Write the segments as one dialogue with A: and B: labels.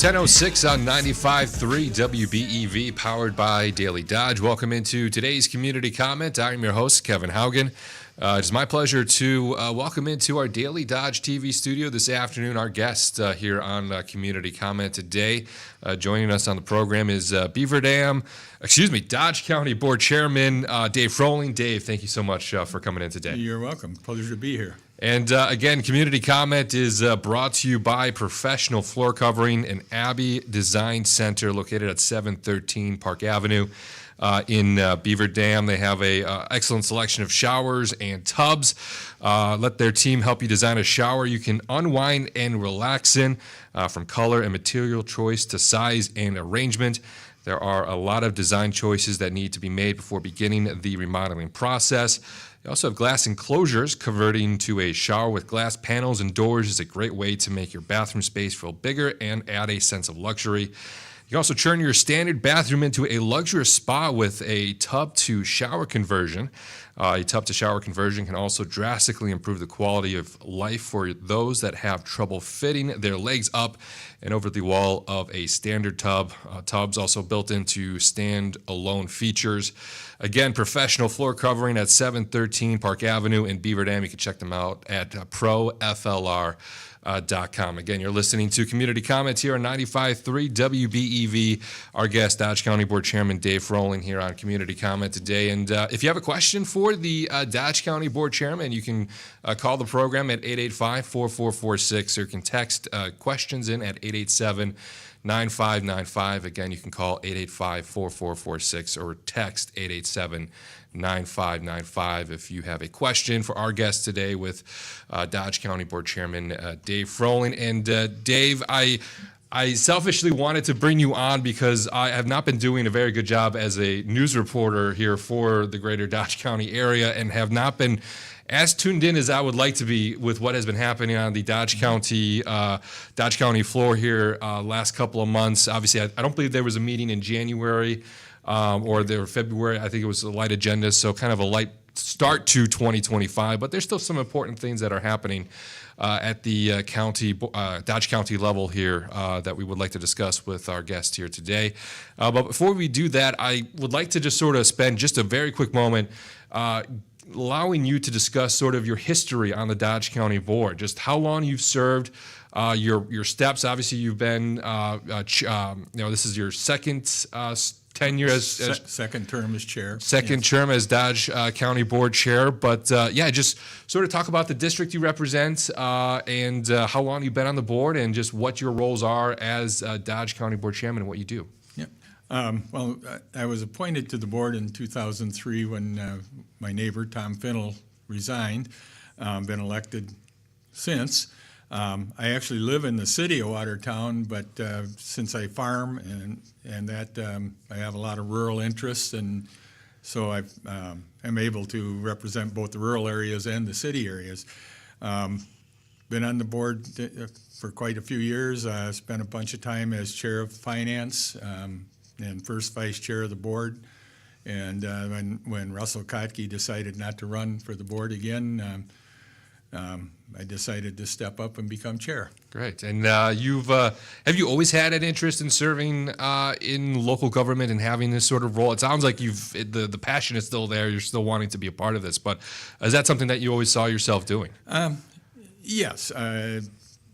A: 10:06 on 95.3 WBEV, powered by Daily Dodge. Welcome into today's community comment. I'm your host, Kevin Haugen. It's my pleasure to welcome into our Daily Dodge TV studio this afternoon our guest here on Community Comment today. Joining us on the program is Dodge County Board Chairman Dave Frohling. Dave, thank you so much for coming in today.
B: You're welcome. Pleasure to be here.
A: And again, Community Comment is brought to you by Professional Floor Covering and Abbey Design Center located at 713 Park Avenue in Beaver Dam. They have a excellent selection of showers and tubs. Let their team help you design a shower you can unwind and relax in, from color and material choice to size and arrangement. There are a lot of design choices that need to be made before beginning the remodeling process. They also have glass enclosures. Converting to a shower with glass panels and doors is a great way to make your bathroom space feel bigger and add a sense of luxury. You can also turn your standard bathroom into a luxurious spa with a tub-to-shower conversion. A tub-to-shower conversion can also drastically improve the quality of life for those that have trouble fitting their legs up and over the wall of a standard tub. Tubs also built into stand-alone features. Again, Professional Floor Covering at 713 Park Avenue in Beaver Dam. You can check them out at proflr.com. Again, you're listening to Community Comments here on 95.3 WBEV. Our guest, Dodge County Board Chairman Dave Frohling, here on Community Comment today. And if you have a question for the Dodge County Board Chairman, you can call the program at 885-4446 or you can text questions in at 887-9595. Again, you can call 885-4446 or text 887-9595 if you have a question for our guest today with Dodge County Board Chairman Dave Frohling. And Dave, I selfishly wanted to bring you on because I have not been doing a very good job as a news reporter here for the greater Dodge County area and have not been as tuned in as I would like to be with what has been happening on the Dodge County floor here last couple of months. Obviously, I don't believe there was a meeting in January or there February. I think it was a light agenda, so kind of a light start to 2025. But there's still some important things that are happening at the Dodge County level here that we would like to discuss with our guest here today. But before we do that, I would like to just sort of spend just a very quick moment allowing you to discuss sort of your history on the Dodge County Board, just how long you've served, your steps. Obviously, you've been, this is your second tenure as
B: second term as chair.
A: Second term as Dodge County Board Chair. But just sort of talk about the district you represent and how long you've been on the board and just what your roles are as Dodge County Board Chairman and what you do.
B: Well, I was appointed to the board in 2003 when my neighbor, Tom Finnell, resigned. Been elected since. I actually live in the city of Watertown, but since I farm and that I have a lot of rural interests, and so I'm able to represent both the rural areas and the city areas. Been on the board for quite a few years. Spent a bunch of time as chair of finance and first vice chair of the board. And when Russell Kotke decided not to run for the board again, I decided to step up and become chair.
A: Great. And have you always had an interest in serving in local government and having this sort of role? It sounds like the passion is still there. You're still wanting to be a part of this, but is that something that you always saw yourself doing?
B: Yes.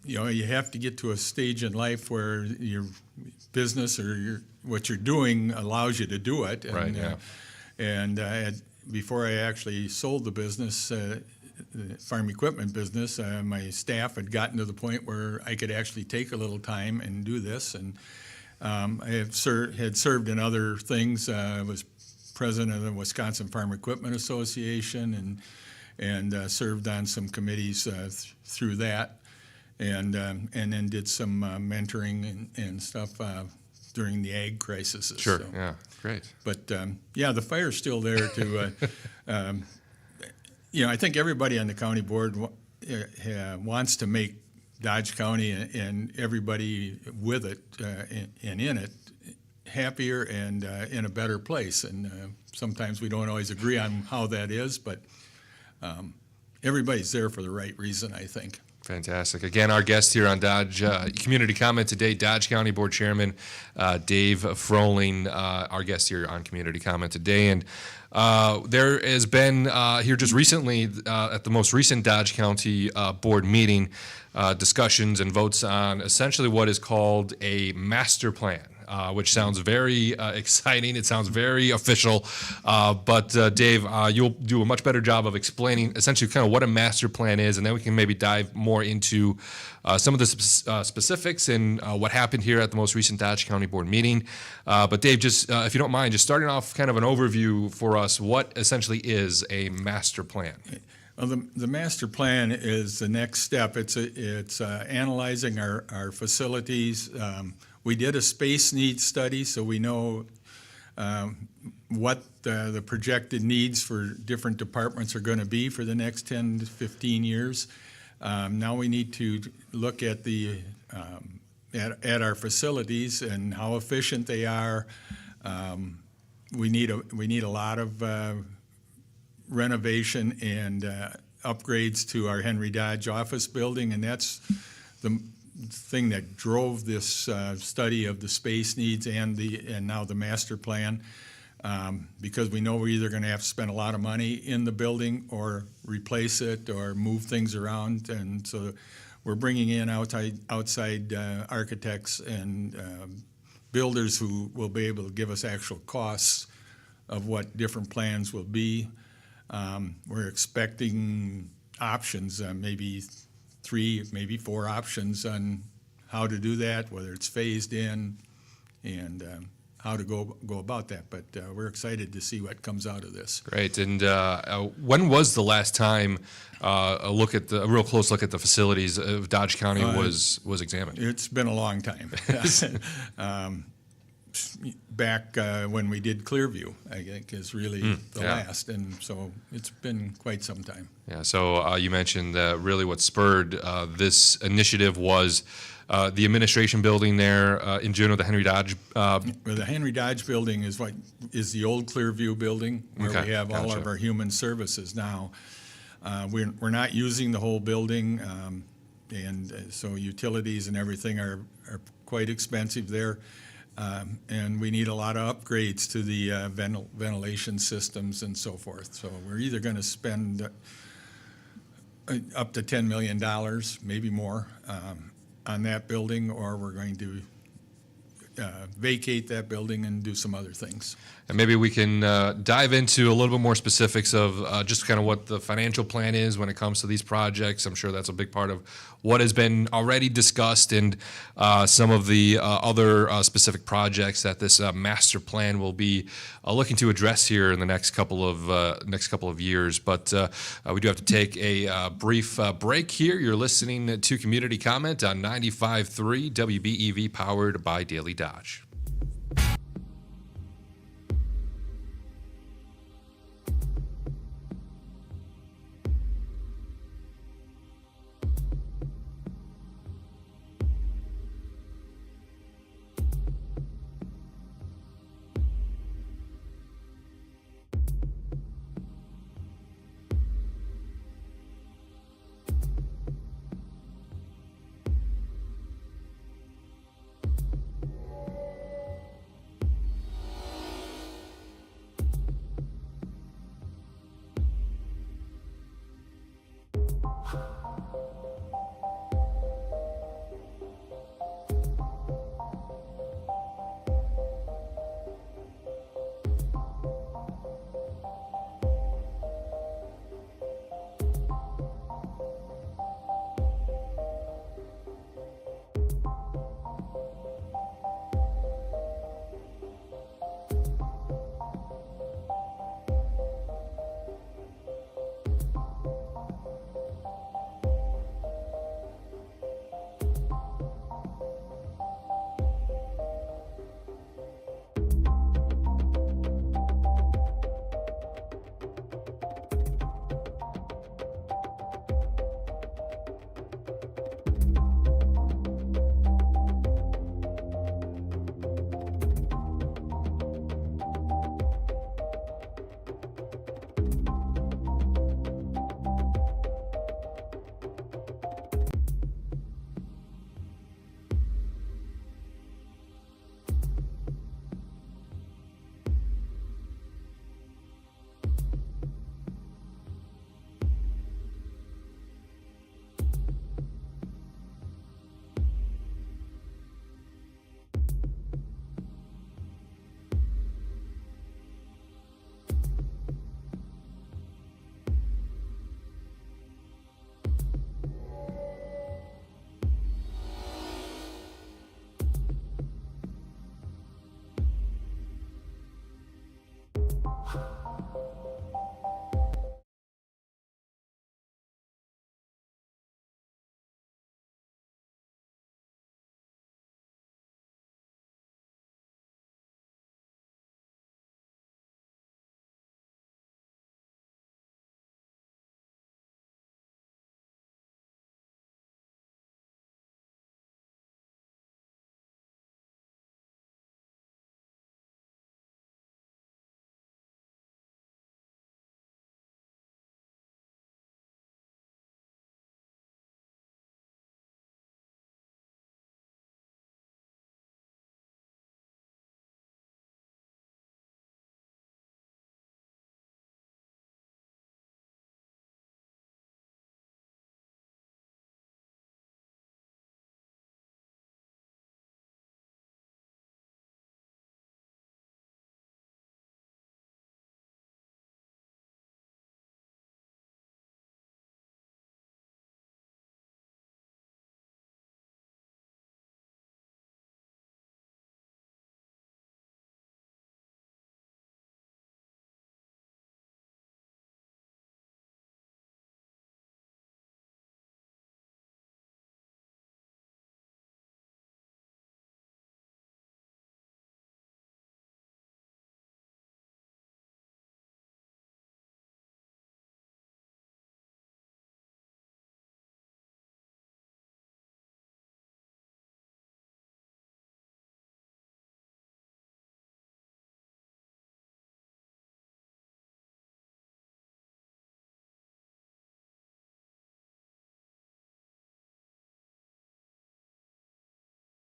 B: You have to get to a stage in life where your business or what you're doing allows you to do it. And,
A: right. Yeah.
B: Before I actually sold the business, the farm equipment business, my staff had gotten to the point where I could actually take a little time and do this. And I had served in other things. I was president of the Wisconsin Farm Equipment Association and served on some committees through that, and then did some mentoring and stuff during the ag crisis.
A: Sure.
B: So.
A: Yeah. Great.
B: But the fire's still there to. I think everybody on the county board wants to make Dodge County and everybody with it and in it happier and in a better place. And sometimes we don't always agree on how that is, but everybody's there for the right reason, I think.
A: Fantastic. Again, our guest here on Dodge Community Comment today, Dodge County Board Chairman Dave Frohling, our guest here on Community Comment today. And there has been here just recently at the most recent Dodge County Board meeting discussions and votes on essentially what is called a master plan. Which sounds very exciting. It sounds very official. But Dave, you'll do a much better job of explaining essentially kind of what a master plan is, and then we can maybe dive more into some of the specifics and what happened here at the most recent Dodge County Board meeting. But Dave, just if you don't mind, just starting off kind of an overview for us, what essentially is a master plan?
B: Well, the master plan is the next step. It's analyzing our facilities. We did a space needs study, so we know what the projected needs for different departments are going to be for the next 10 to 15 years. Now we need to look at at our facilities and how efficient they are. We need a lot of renovation and upgrades to our Henry Dodge office building, and that's the thing that drove this study of the space needs and now the master plan, because we know we're either going to have to spend a lot of money in the building or replace it or move things around, and so we're bringing in outside architects and builders who will be able to give us actual costs of what different plans will be. We're expecting options, maybe 3, maybe 4 options on how to do that, whether it's phased in and how to go about that. But we're excited to see what comes out of this.
A: Great. And when was the last time a real close look at the facilities of Dodge County was examined?
B: It's been a long time. Back when we did Clearview, I think, is really the last, and so it's been quite some time.
A: Yeah, so you mentioned that really what spurred this initiative was the administration building there in June of the Henry Dodge.
B: Well, the Henry Dodge building is the old Clearview building where we have all of our human services now. We're not using the whole building, and so utilities and everything are quite expensive there. And we need a lot of upgrades to the ventilation systems and so forth. So we're either going to spend up to $10 million, maybe more, on that building, or we're going to vacate that building and do some other things.
A: And maybe we can dive into a little bit more specifics of just kind of what the financial plan is when it comes to these projects. I'm sure that's a big part of what has been already discussed, and some of the other specific projects that this master plan will be looking to address here in the next couple of years. But we do have to take a brief break here. You're listening to Community Comment on 95.3 WBEV, powered by Daily Dodge.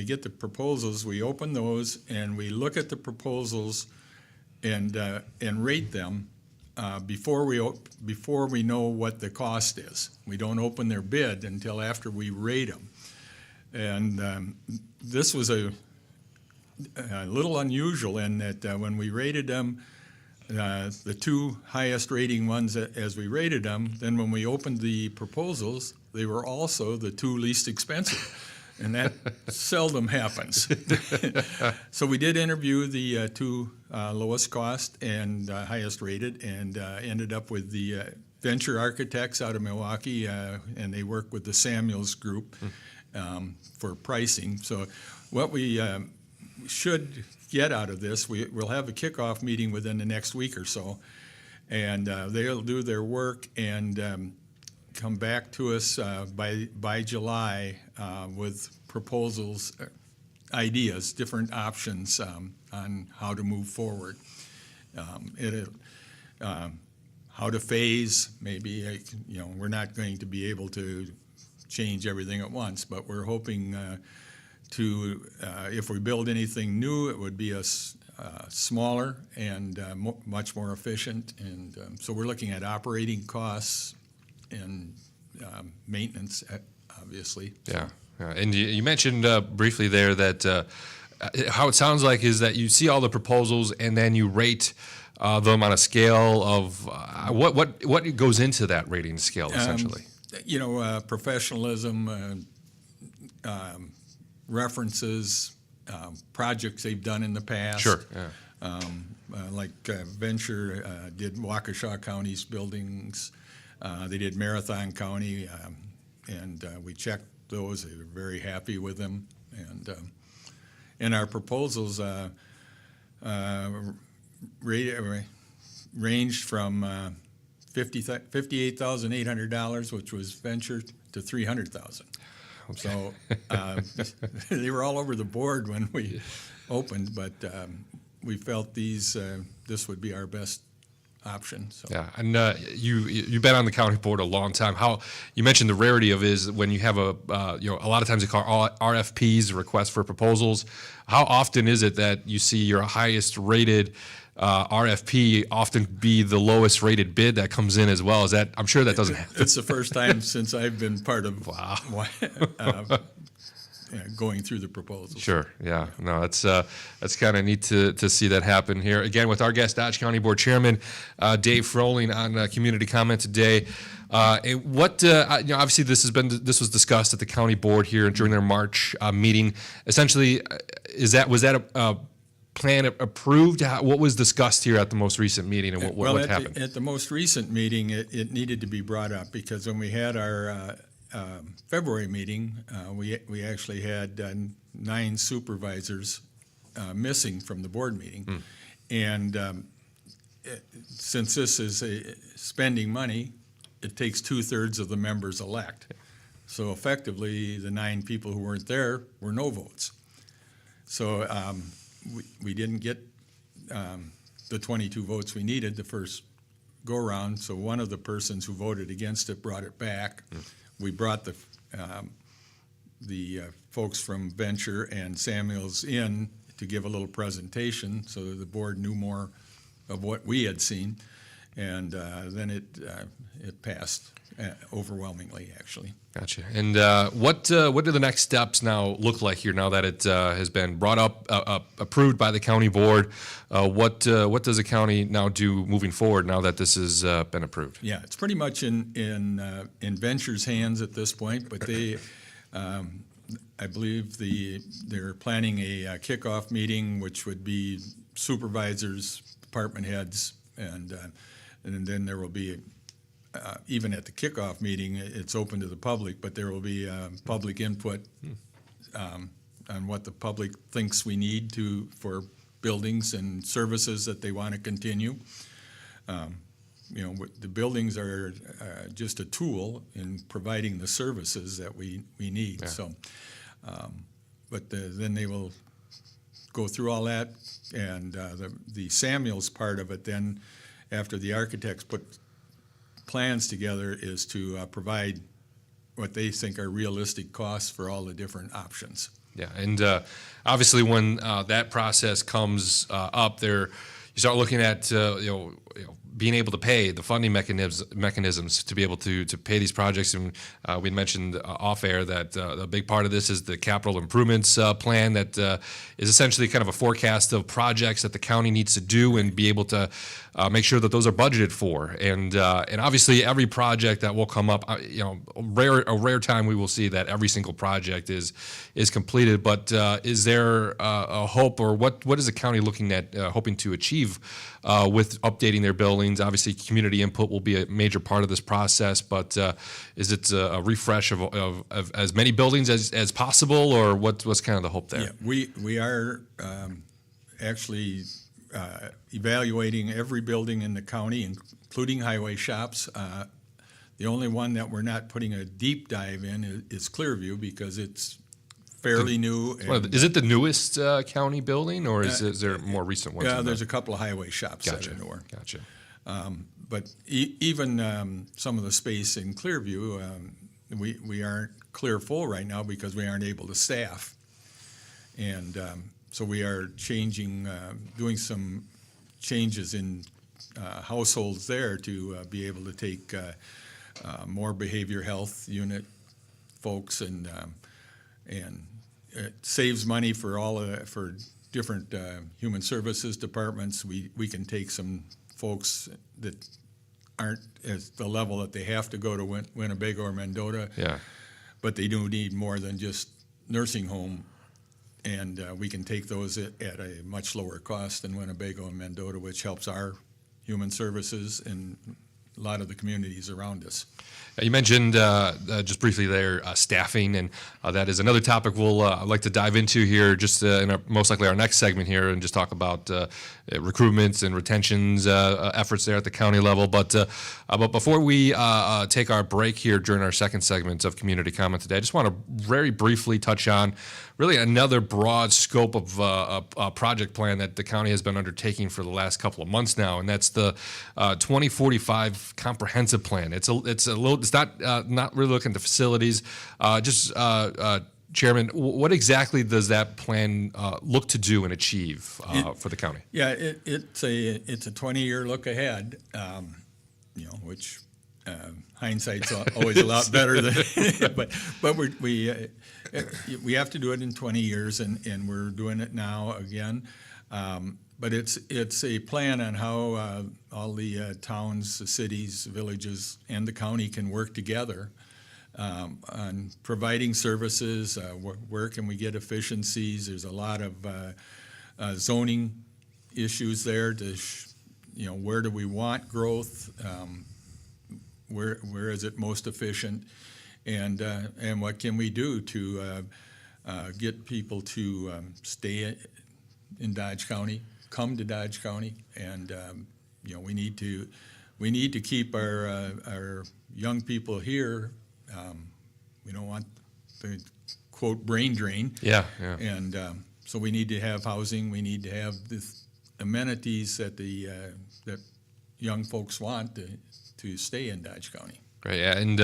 B: We get the proposals, we open those, and we look at the proposals and rate them before we know what the cost is. We don't open their bid until after we rate them. And this was a little unusual in that when we rated them, the two highest rating ones as we rated them, then when we opened the proposals, they were also the two least expensive. And that seldom happens. So we did interview the two lowest cost and highest rated, and ended up with the Venture Architects out of Milwaukee, and they work with the Samuels Group for pricing. So what we should get out of this, we'll have a kickoff meeting within the next week or so, and they'll do their work and come back to us by July with proposals, ideas, different options on how to move forward. How to phase, maybe, we're not going to be able to change everything at once, but we're hoping to, if we build anything new, it would be smaller and much more efficient. And so we're looking at operating costs and maintenance, obviously.
A: Yeah. And you mentioned briefly there that how it sounds like is that you see all the proposals and then you rate them on a scale of what goes into that rating scale essentially.
B: Professionalism, references, projects they've done in the past.
A: Sure. Yeah.
B: Like Venture did Waukesha County's buildings. They did Marathon County, and we checked those. They were very happy with them. And our proposals ranged from $58,800, which was Venture, to $300,000. Okay. So they were all over the board when we opened, but we felt this would be our best option. So.
A: Yeah, and you've been on the county board a long time. How you mentioned the rarity of is when you have a lot of times they call RFPs, requests for proposals. How often is it that you see your highest rated RFP often be the lowest rated bid that comes in as well? Is that, I'm sure that doesn't happen.
B: It's the first time since I've been part of going through the proposals.
A: Sure, yeah. No, that's kind of neat to see that happen here. Again, with our guest, Dodge County Board Chairman Dave Frohling on Community Comment today. Obviously this was discussed at the county board here during their March meeting. Essentially, was that a plan approved? What was discussed here at the most recent meeting, and what happened?
B: At the most recent meeting, it needed to be brought up because when we had our February meeting, we actually had 9 supervisors missing from the board meeting. And since this is spending money, it takes 2/3 of the members elect. So effectively, the 9 people who weren't there were no votes. So we didn't get the 22 votes we needed the first go-around, so one of the persons who voted against it brought it back. We brought the folks from Venture and Samuels in to give a little presentation so that the board knew more of what we had seen, and then it passed overwhelmingly, actually.
A: Gotcha. And what do the next steps now look like here now that it has been brought up, approved by the county board? What does the county now do moving forward now that this has been approved?
B: Yeah, it's pretty much in Venture's hands at this point, but they, I believe they're planning a kickoff meeting, which would be supervisors, department heads, and then there will be. Even at the kickoff meeting, it's open to the public, but there will be public input on what the public thinks we need for buildings and services that they want to continue. The buildings are just a tool in providing the services that we need. Yeah. So, then they will go through all that, and the Samuels part of it. Then, after the architects put plans together, is to provide what they think are realistic costs for all the different options.
A: Yeah, and obviously when that process comes up, there you start looking at being able to pay the funding mechanisms to be able to pay these projects. And we mentioned off air that a big part of this is the capital improvements plan that is essentially kind of a forecast of projects that the county needs to do and be able to make sure that those are budgeted for. And obviously every project that will come up, a rare time we will see that every single project is completed. But is there a hope, or what is the county looking at hoping to achieve with updating their buildings? Obviously, community input will be a major part of this process, but is it a refresh of as many buildings as possible, or what's kind of the hope there?
B: Yeah, we are actually evaluating every building in the county, including highway shops. The only one that we're not putting a deep dive in is Clearview, because it's fairly new.
A: Is it the newest county building, or is there more recent ones?
B: Yeah, there's a couple of highway shops
A: Gotcha.
B: that are newer.
A: Gotcha.
B: But even some of the space in Clearview, we aren't clear full right now because we aren't able to staff. And so we are doing some changes in households there to be able to take more behavior health unit folks, and it saves money for different human services departments. We can take some folks that aren't at the level that they have to go to Winnebago or Mendota,
A: Yeah.
B: but they do need more than just nursing home, and we can take those at a much lower cost than Winnebago and Mendota, which helps our human services and a lot of the communities around us.
A: You mentioned just briefly there staffing, and that is another topic we'll like to dive into here, just in most likely our next segment here, and just talk about recruitments and retentions efforts there at the county level. But before we take our break here during our second segment of community comment today, I just want to very briefly touch on really another broad scope of a project plan that the county has been undertaking for the last couple of months now, and that's the 2045 comprehensive plan. It's not really looking at the facilities. Chairman, what exactly does that plan look to do and achieve for the county?
B: Yeah, it's a 20-year look ahead, which hindsight's always a lot better than, but we have to do it in 20 years, and we're doing it now again. But it's a plan on how all the towns, the cities, villages, and the county can work together on providing services. Where can we get efficiencies? There's a lot of zoning issues there. Where do we want growth? Where is it most efficient? And what can we do to get people to stay in Dodge County, come to Dodge County, and we need to keep our young people here. We don't want the quote brain drain.
A: Yeah.
B: And so we need to have housing. We need to have the amenities that that young folks want to stay in Dodge County.
A: Right, yeah, and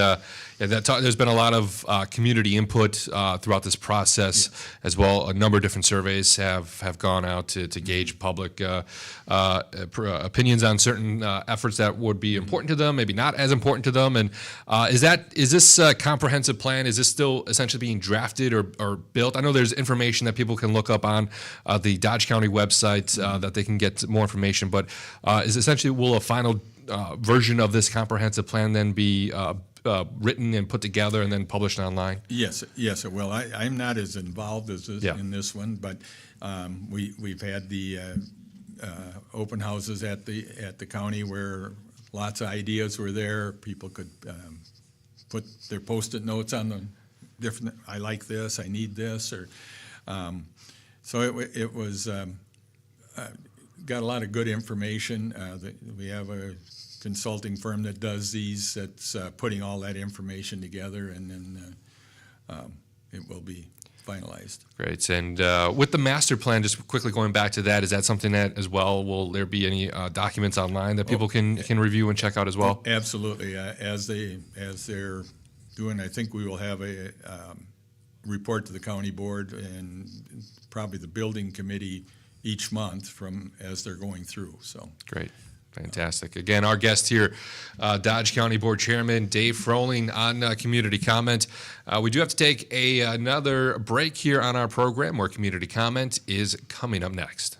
A: there's been a lot of community input throughout this process as well. A number of different surveys have gone out to gauge public opinions on certain efforts that would be important to them, maybe not as important to them. And is this comprehensive plan, is this still essentially being drafted or built? I know there's information that people can look up on the Dodge County website that they can get more information, but will a final version of this comprehensive plan then be written and put together and then published online?
B: Yes, it will. I'm not as involved as in this one, but we've had the open houses at the county where lots of ideas were there. People could put their Post-it notes on the different. I like this. I need this, or so it was. Got a lot of good information. We have a consulting firm that does these, that's putting all that information together, and then it will be finalized.
A: Great. And with the master plan, just quickly going back to that, is that something that as well, will there be any documents online that people can review and check out as well?
B: Absolutely. As they're doing, I think we will have a report to the county board and probably the building committee each month as they're going through, so.
A: Great. Fantastic. Again, our guest here, Dodge County Board Chairman Dave Frohling on Community Comment. We do have to take another break here on our program where Community Comment is coming up next.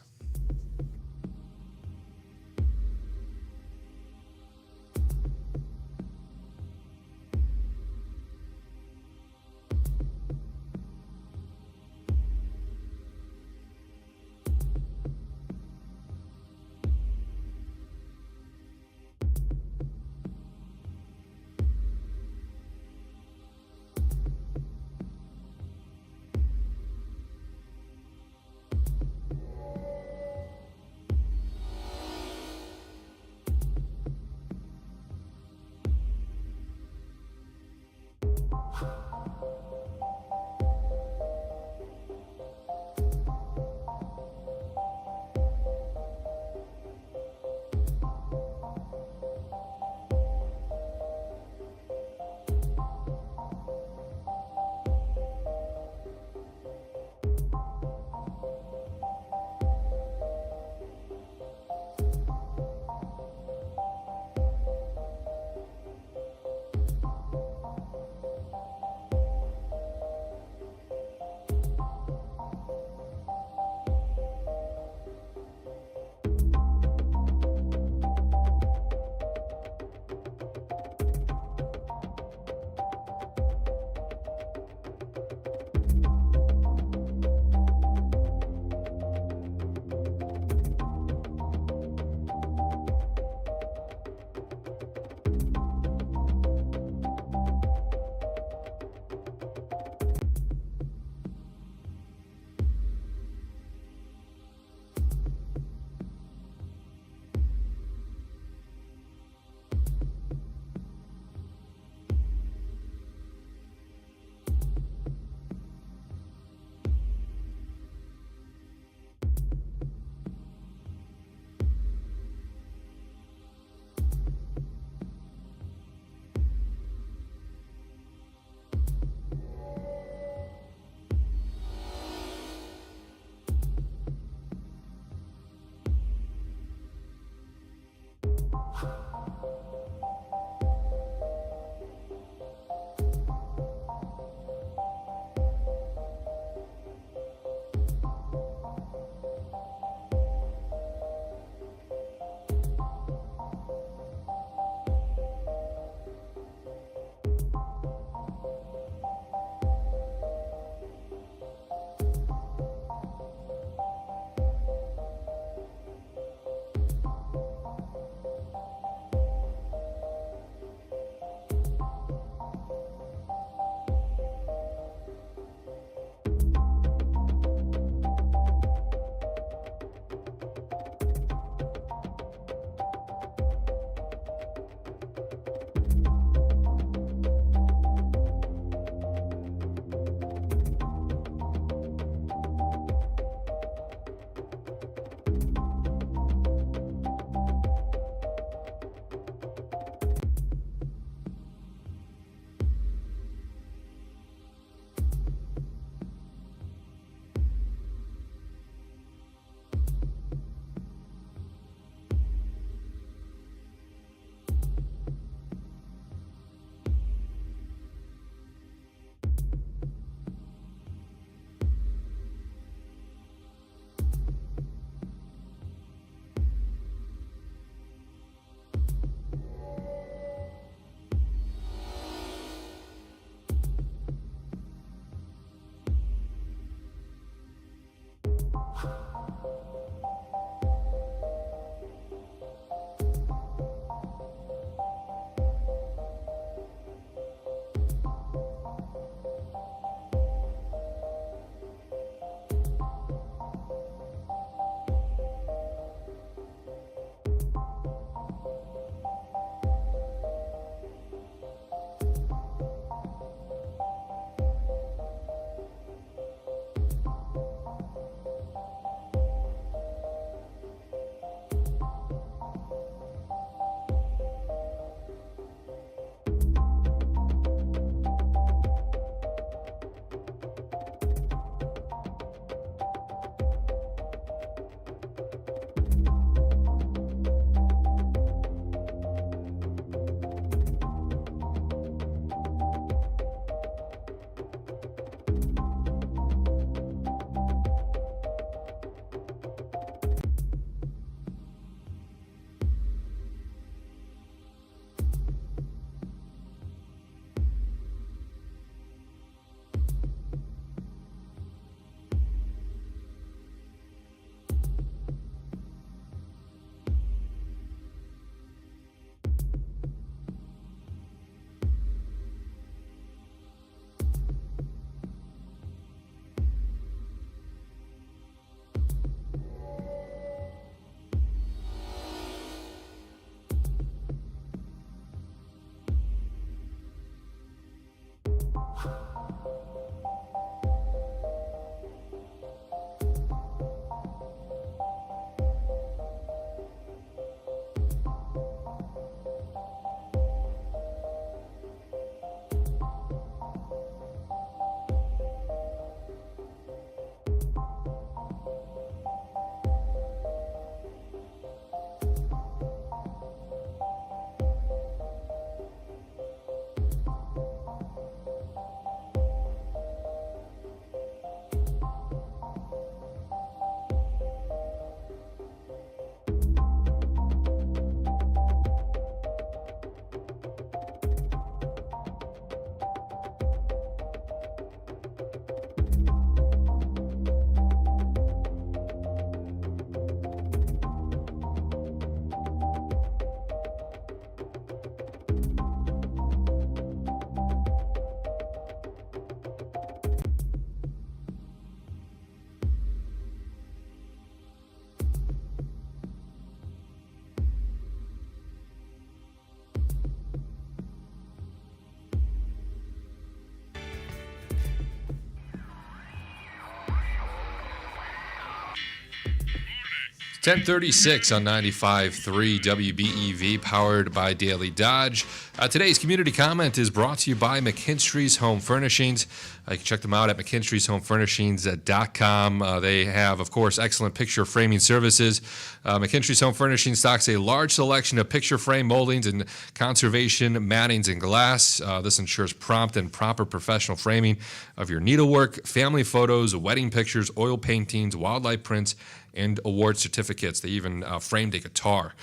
A: 10:36 on 95.3 WBEV, powered by Daily Dodge. Today's community comment is brought to you by McKinstry's Home Furnishings. You can check them out at McKinstry'sHomeFurnishings.com. They have, of course, excellent picture framing services. McKinstry's Home Furnishings stocks a large selection of picture frame moldings and conservation mattings and glass. This ensures prompt and proper professional framing of your needlework, family photos, wedding pictures, oil paintings, wildlife prints, and award certificates. They even framed a guitar.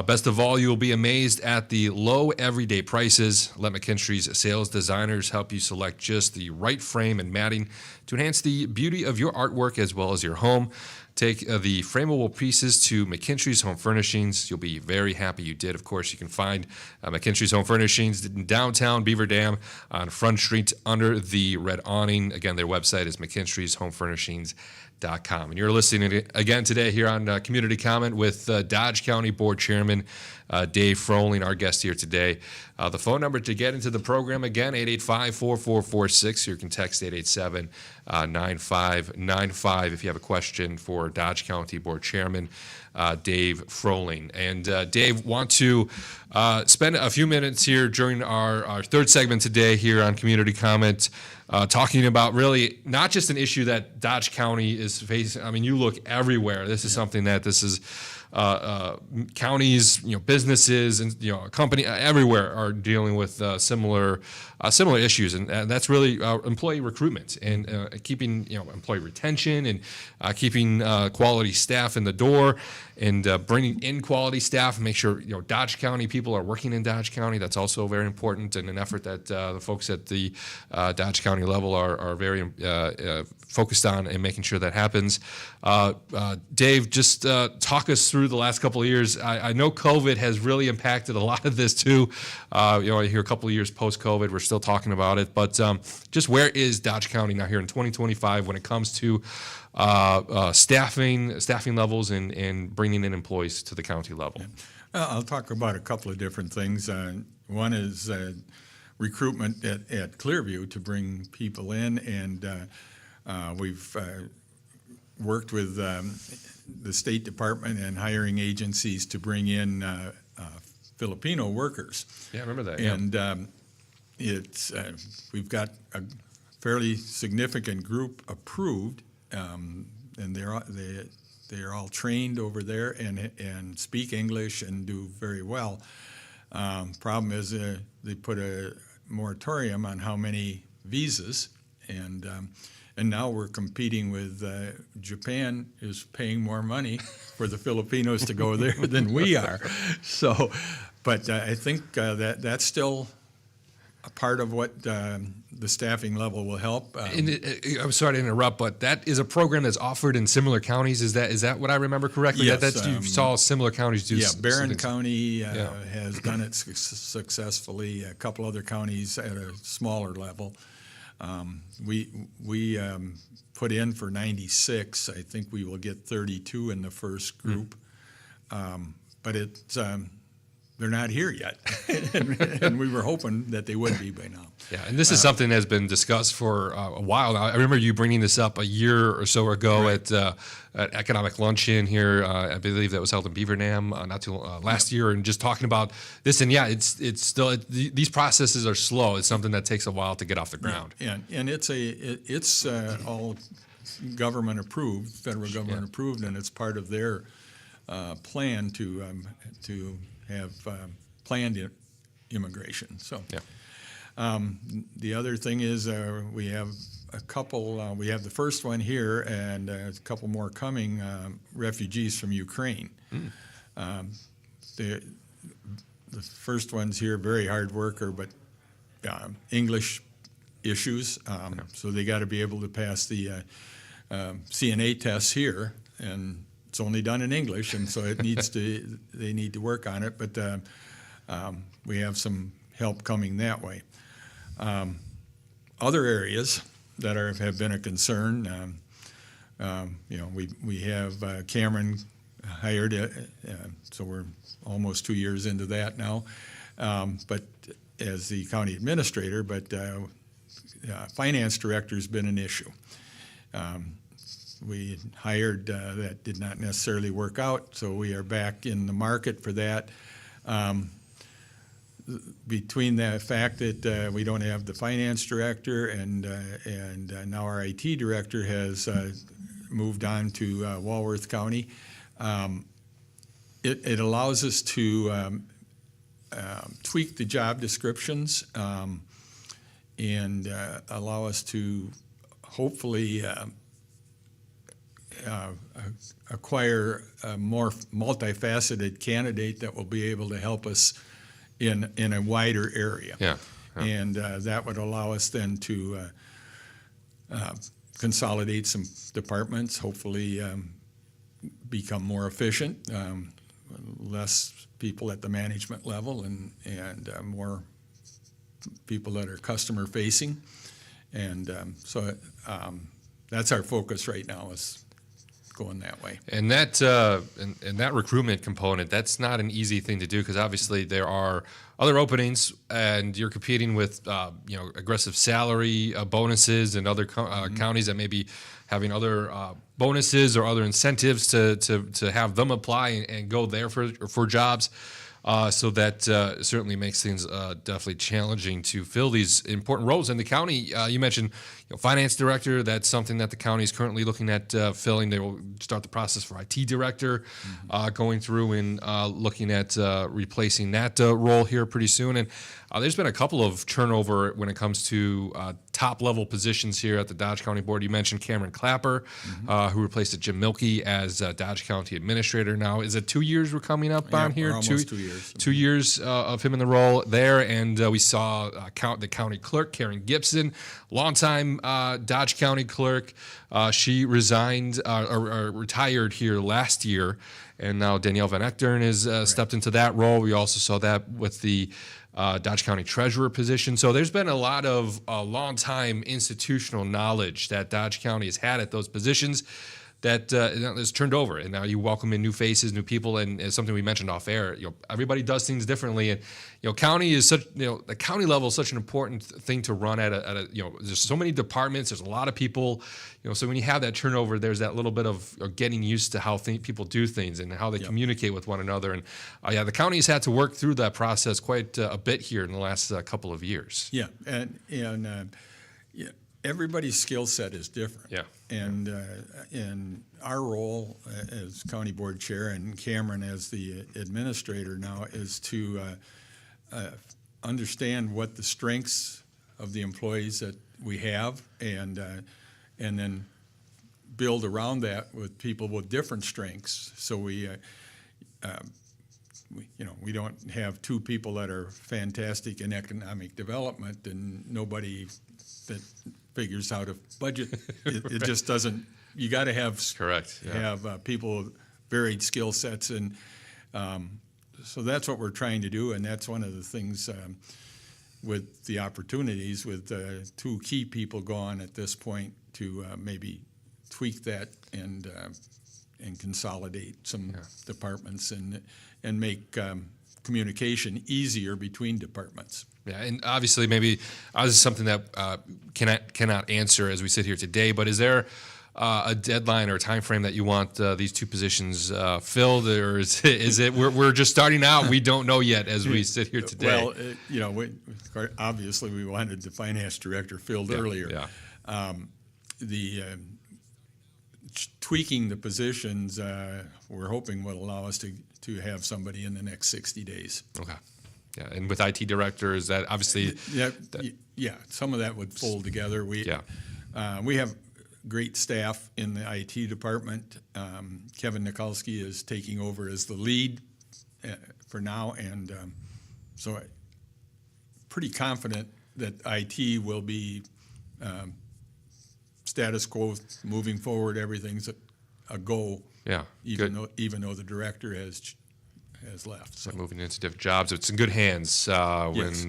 A: Best of all, you'll be amazed at the low everyday prices. Let McKinstry's sales designers help you select just the right frame and matting to enhance the beauty of your artwork as well as your home. Take the frameable pieces to McKinstry's Home Furnishings. You'll be very happy you did. Of course, you can find McKinstry's Home Furnishings in downtown Beaver Dam on Front Street under the red awning. Again, their website is McKinstry'sHomeFurnishings.com. And you're listening again today here on Community Comment with Dodge County Board Chairman Dave Frohling, our guest here today. The phone number to get into the program, again, 885-4446. You can text 887-9595 if you have a question for Dodge County Board Chairman Dave Frohling. And Dave, want to spend a few minutes here during our third segment today here on Community Comment, talking about really not just an issue that Dodge County is facing. I mean, you look everywhere. This is something that this is counties, businesses, and company everywhere are dealing with similar issues, and that's really employee recruitment and keeping employee retention and keeping quality staff in the door and bringing in quality staff and make sure Dodge County people are working in Dodge County. That's also very important, and an effort that the folks at the Dodge County level are very focused on and making sure that happens. Dave, just talk us through the last couple of years. I know COVID has really impacted a lot of this too. I hear a couple of years post-COVID, we're still talking about it, but just where is Dodge County now here in 2025 when it comes to staffing levels and bringing in employees to the county level?
B: I'll talk about a couple of different things. One is recruitment at Clearview to bring people in, and we've worked with the State Department and hiring agencies to bring in Filipino workers.
A: Yeah, I remember that.
B: And we've got a fairly significant group approved, and they're all trained over there and speak English and do very well. Problem is they put a moratorium on how many visas, and now we're competing with Japan is paying more money for the Filipinos to go there than we are. So, but I think that's still a part of what the staffing level will help.
A: I'm sorry to interrupt, but that is a program that's offered in similar counties. Is that what I remember correctly?
B: Yes.
A: You saw similar counties do.
B: Yeah, Barron County has done it successfully. A couple other counties at a smaller level. We put in for 96. I think we will get 32 in the first group, but they're not here yet, and we were hoping that they would be by now.
A: Yeah, and this is something that's been discussed for a while now. I remember you bringing this up a year or so ago at Economic Luncheon here. I believe that was held in Beaver Dam not too last year, and just talking about this. And it's still these processes are slow. It's something that takes a while to get off the ground.
B: And it's all government approved, federal government approved, and it's part of their plan to have planned immigration. So. Yeah. The other thing is we have a couple, we have the first one here and a couple more coming, refugees from Ukraine. The first one's here, very hard worker, but English issues, so they got to be able to pass the CNA tests here, and it's only done in English, and so they need to work on it, but we have some help coming that way. Other areas that have been a concern, we have Cameron hired, so we're almost 2 years into that now, but as the county administrator, but finance director has been an issue. we hired that did not necessarily work out, so we are back in the market for that. Between the fact that we don't have the finance director and now our IT director has moved on to Walworth County, it allows us to tweak the job descriptions and allow us to hopefully acquire a more multifaceted candidate that will be able to help us in a wider area.
A: Yeah.
B: And that would allow us then to consolidate some departments, hopefully become more efficient, less people at the management level and more people that are customer facing. And so that's our focus right now, is going that way.
A: And that and that recruitment component, that's not an easy thing to do, because obviously there are other openings, and you're competing with aggressive salary bonuses and other counties that may be having other bonuses or other incentives to have them apply and go there for jobs. So that certainly makes things definitely challenging to fill these important roles in the county. You mentioned finance director. That's something that the county is currently looking at filling. They will start the process for IT director, going through and looking at replacing that role here pretty soon. And there's been a couple of turnover when it comes to top level positions here at the Dodge County Board. You mentioned Cameron Clapper, who replaced Jim Milkey as Dodge County Administrator. Now, is it 2 years we're coming up on here?
B: Almost 2 years.
A: 2 years of him in the role there. And we saw the county clerk, Karen Gibson, longtime Dodge County clerk. She resigned or retired here last year. And now Danielle Van Echtern has stepped into that role. We also saw that with the Dodge County Treasurer position. So there's been a lot of long-time institutional knowledge that Dodge County has had at those positions that is turned over, and now you welcome in new faces, new people, and it's something we mentioned off air. Everybody does things differently, and county is such the county level is such an important thing to run at a there's so many departments, there's a lot of people, so when you have that turnover, there's that little bit of getting used to how people do things and how they communicate with one another, and the county's had to work through that process quite a bit here in the last couple of years.
B: Yeah, and everybody's skill set is different.
A: Yeah.
B: And in our role as county board chair and Cameron as the administrator now is to understand what the strengths of the employees that we have, and then build around that with people with different strengths. So we don't have two people that are fantastic in economic development and nobody that figures out a budget. It just doesn't. You got to have have people with varied skill sets, and so that's what we're trying to do. And that's one of the things with the opportunities with two key people gone at this point to maybe tweak that and consolidate some departments and make communication easier between departments.
A: Yeah, and obviously maybe this is something that cannot answer as we sit here today, but is there a deadline or a time frame that you want these two positions filled, or is it we're just starting out, we don't know yet as we sit here today?
B: Well, obviously we wanted the finance director filled earlier.
A: Yeah.
B: Tweaking the positions, we're hoping will allow us to have somebody in the next 60 days.
A: Okay. Yeah, and with IT directors, that obviously
B: some of that would fold together. We have great staff in the IT department. Kevin Nikolsky is taking over as the lead for now, and so pretty confident that IT will be status quo moving forward. Everything's a go. Yeah, even though the director has left. So
A: moving into different jobs, it's in good hands when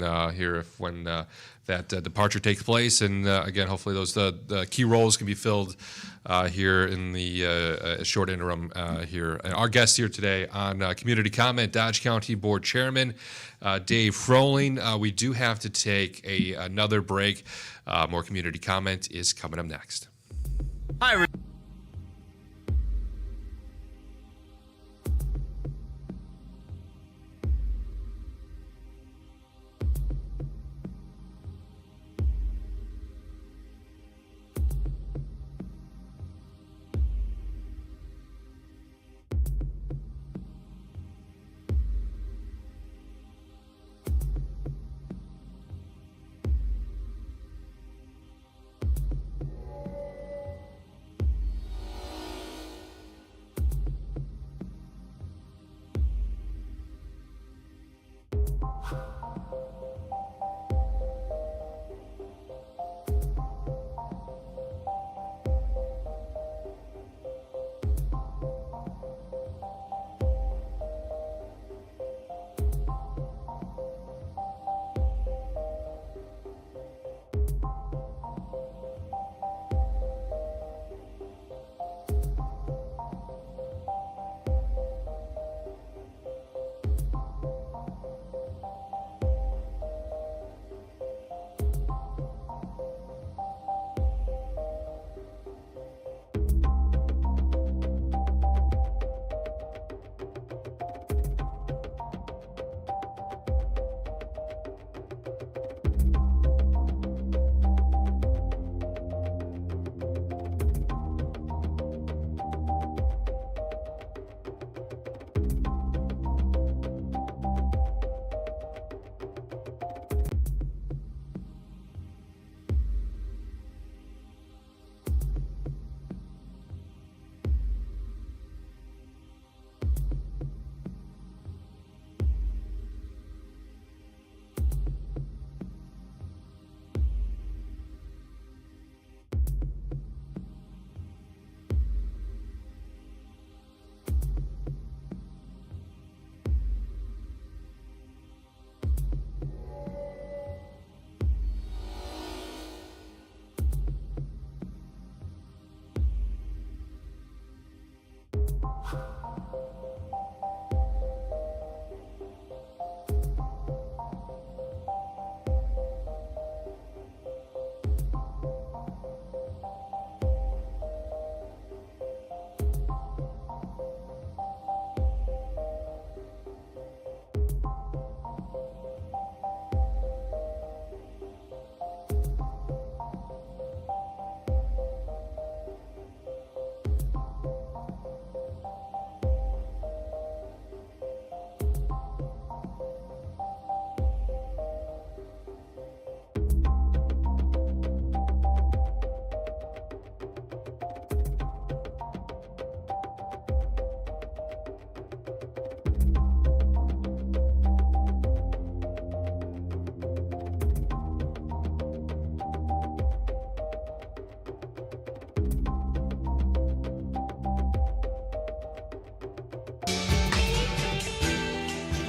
A: that departure takes place. And again, hopefully those the key roles can be filled here in the short interim here. And our guest here today on Community Comment, Dodge County Board Chairman Dave Frohling. We do have to take another break. More Community Comment is coming up next.
C: Hi,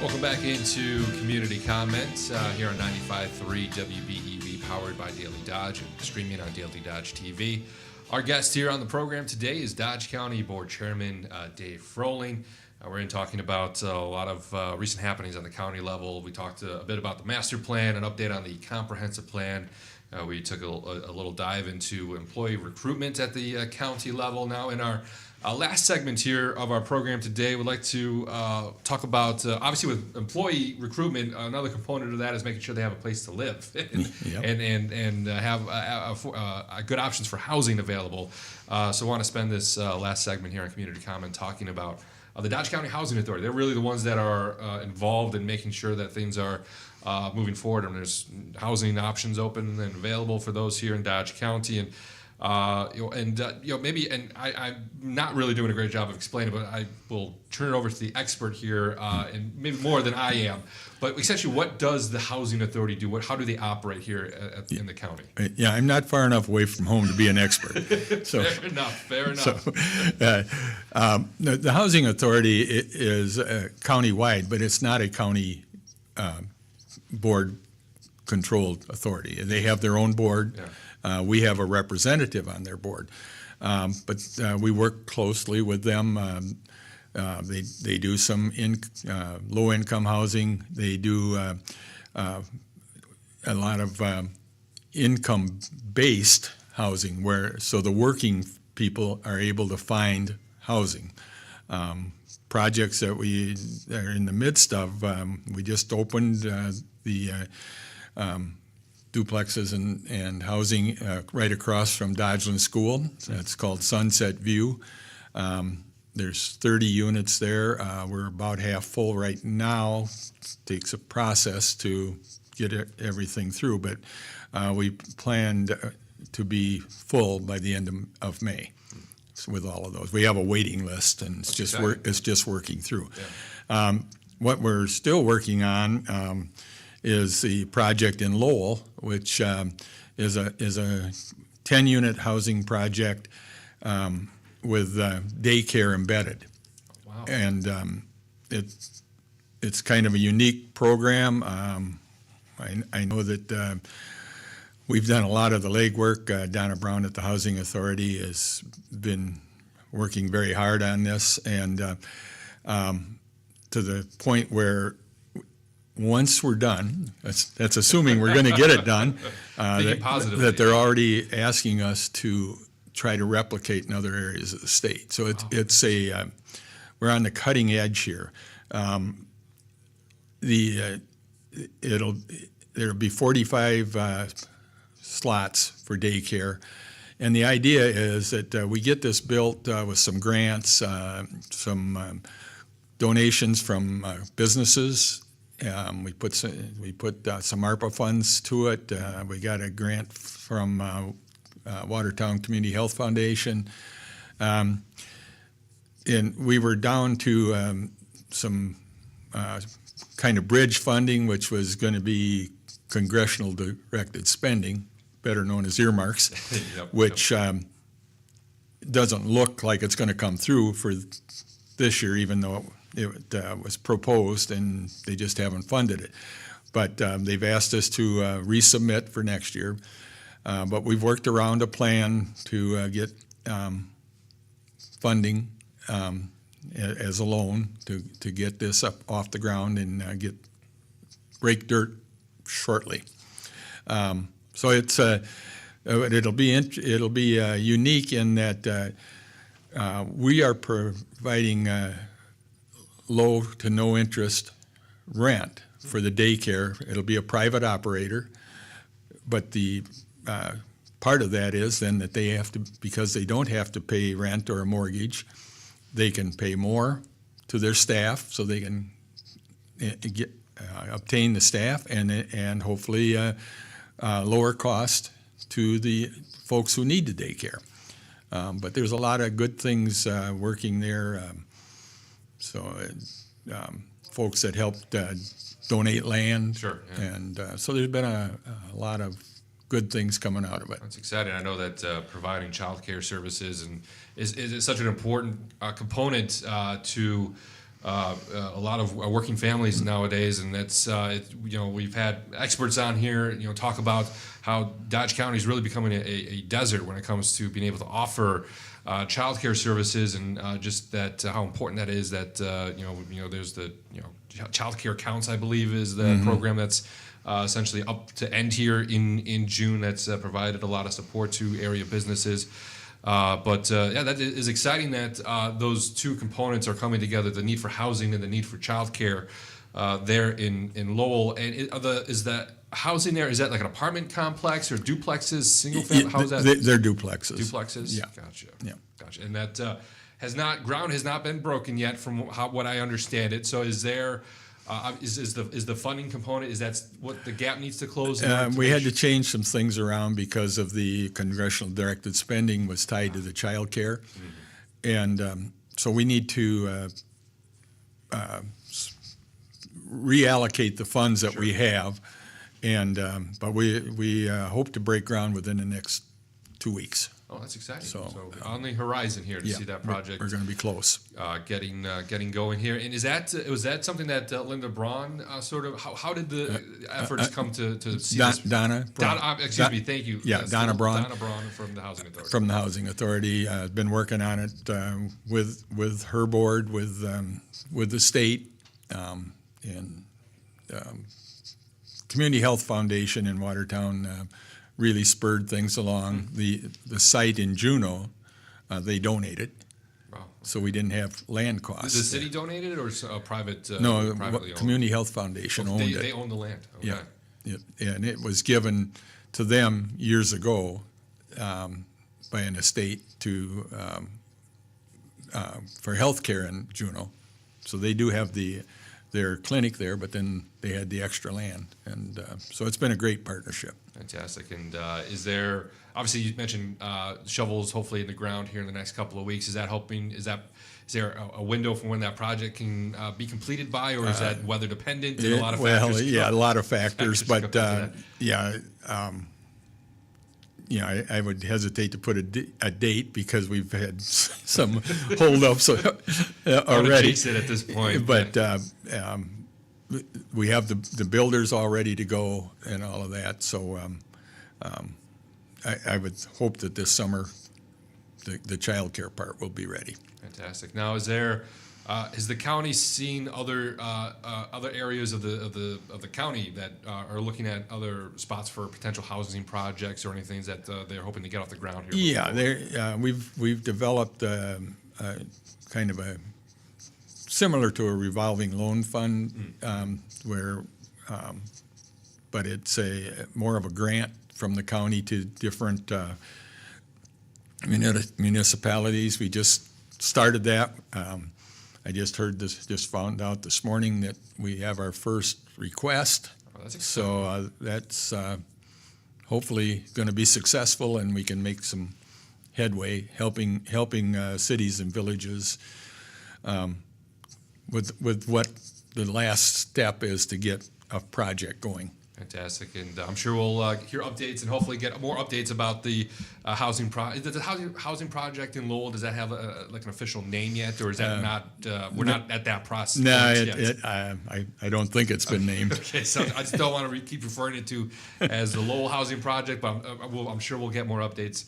A: Welcome back into Community Comments here on 95.3 WBEV, powered by Daily Dodge and streaming on Daily Dodge TV. Our guest here on the program today is Dodge County Board Chairman Dave Frohling. We're in talking about a lot of recent happenings on the county level. We talked a bit about the master plan, an update on the comprehensive plan. We took a little dive into employee recruitment at the county level. Now in our last segment here of our program today, we'd like to talk about, obviously with employee recruitment, another component of that is making sure they have a place to live and have good options for housing available. So I want to spend this last segment here on Community Comment talking about the Dodge County Housing Authority. They're really the ones that are involved in making sure that things are moving forward, and there's housing options open and available for those here in Dodge County. And maybe, and I'm not really doing a great job of explaining, but I will turn it over to the expert here, and maybe more than I am. But essentially, what does the Housing Authority do? How do they operate here in the county?
B: Yeah, I'm not far enough away from home to be an expert. So,
A: fair enough.
B: So, the Housing Authority is county-wide, but it's not a county board-controlled authority. They have their own board. Yeah. We have a representative on their board, but we work closely with them. They do some low-income housing. They do a lot of income-based housing, so the working people are able to find housing. Projects that we are in the midst of, we just opened the duplexes and housing right across from Dodgeland School. It's called Sunset View. There's 30 units there. We're about half full right now. It takes a process to get everything through, but we planned to be full by the end of May with all of those. We have a waiting list, and it's just working through. Yeah. What we're still working on is the project in Lowell, which is a 10-unit housing project with daycare embedded.
A: Wow.
B: And it's kind of a unique program. I know that we've done a lot of the legwork. Donna Brown at the Housing Authority has been working very hard on this, and to the point where once we're done, that's assuming we're going to get it done, that they're already asking us to try to replicate in other areas of the state. So we're on the cutting edge here. There'll be 45 slots for daycare, and the idea is that we get this built with some grants, some donations from businesses. We put some ARPA funds to it. We got a grant from Watertown Community Health Foundation, and we were down to some kind of bridge funding, which was going to be congressional directed spending, better known as earmarks, which doesn't look like it's going to come through for this year, even though it was proposed, and they just haven't funded it. But they've asked us to resubmit for next year. But we've worked around a plan to get funding as a loan to get this up off the ground and break dirt shortly. So it'll be unique in that we are providing low to no interest rent for the daycare. It'll be a private operator, but the part of that is then that they have to, because they don't have to pay rent or a mortgage, they can pay more to their staff so they can obtain the staff and hopefully lower cost to the folks who need the daycare. But there's a lot of good things working there. Folks that helped donate land. Sure. Yeah. And so there's been a lot of good things coming out of it.
A: That's exciting. I know that providing child care services is such an important component to a lot of working families nowadays, and that's we've had experts on here talk about how Dodge County is really becoming a desert when it comes to being able to offer child care services, and just that how important that is. That there's the child care counts, I believe, is the program that's essentially up to end here in June. That's provided a lot of support to area businesses. That is exciting that those two components are coming together: the need for housing and the need for childcare there in Lowell. And is that housing there? Is that like an apartment complex or duplexes, single family? How's that?
B: They're duplexes.
A: Duplexes.
B: Yeah.
A: Gotcha.
B: Yeah.
A: Gotcha. And that ground has not been broken yet, from what I understand it. So is there? Is the funding component, is that what the gap needs to close?
B: We had to change some things around because of the congressional directed spending was tied to the child care. And so we need to reallocate the funds that we have. And but we hope to break ground within the next 2 weeks.
A: Oh, that's exciting.
B: So,
A: on the horizon here to see that project.
B: We're going to be close.
A: Getting going here. And was that something that Linda Braun sort of, how did the efforts come to see this?
B: Donna Braun.
A: Excuse me, thank you.
B: Yeah, Donna Braun.
A: Donna Braun from the Housing Authority.
B: From the Housing Authority. Been working on it with her board, with the state, and Community Health Foundation in Watertown really spurred things along. The site in Juneau, they donated.
A: Wow.
B: So we didn't have land costs.
A: The city donated, or a private?
B: No,
A: privately owned?
B: Community Health Foundation owned it.
A: They own the land. Okay.
B: Yeah, and it was given to them years ago by an estate to for health care in Juneau. So they do have their clinic there, but then they had the extra land, and so it's been a great partnership.
A: Fantastic. And is there, obviously you mentioned shovels hopefully in the ground here in the next couple of weeks. Is that helping? Is there a window for when that project can be completed by, or is that weather dependent? And a lot of factors.
B: Well, yeah, a lot of factors, but I would hesitate to put a date because we've had some holdups already.
A: Jinx it at this point.
B: But we have the builders all ready to go and all of that. So I would hope that this summer the child care part will be ready.
A: Fantastic. Now, has the county seen other areas of the county that are looking at other spots for potential housing projects or anything that they're hoping to get off the ground here?
B: Yeah, we've developed kind of a similar to a revolving loan fund where, but it's more of a grant from the county to different municipalities. We just started that. I just found out this morning that we have our first request.
A: Oh, that's exciting.
B: So that's hopefully going to be successful, and we can make some headway helping cities and villages with what the last step is to get a project going.
A: Fantastic, and I'm sure we'll hear updates and hopefully get more updates about the housing project. The housing project in Lowell, does that have like an official name yet, or is that not? We're not at that process.
B: No,
A: yet.
B: I don't think it's been named.
A: Okay, so I still want to keep referring it to as the Lowell Housing Project, but I'm sure we'll get more updates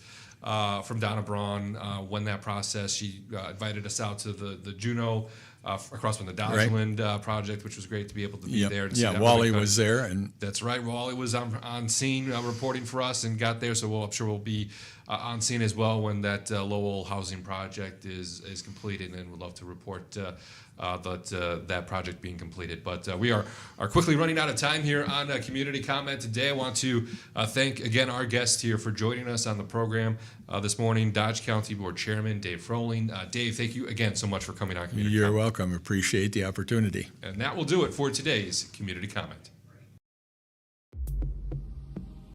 A: from Donna Braun when that process. She invited us out to the Juneau. Across from the Dodgeland project, which was great to be able to be there.
B: Yeah, Wally was there, and
A: that's right. Wally was on scene reporting for us and got there, so I'm sure we'll be on scene as well when that Lowell housing project is completed, and we'd love to report that project being completed. But we are quickly running out of time here on Community Comment today. I want to thank again our guest here for joining us on the program this morning, Dodge County Board Chairman Dave Frohling. Dave, thank you again so much for coming on Community Comment.
B: You're welcome. Appreciate the opportunity.
A: And that will do it for today's Community Comment.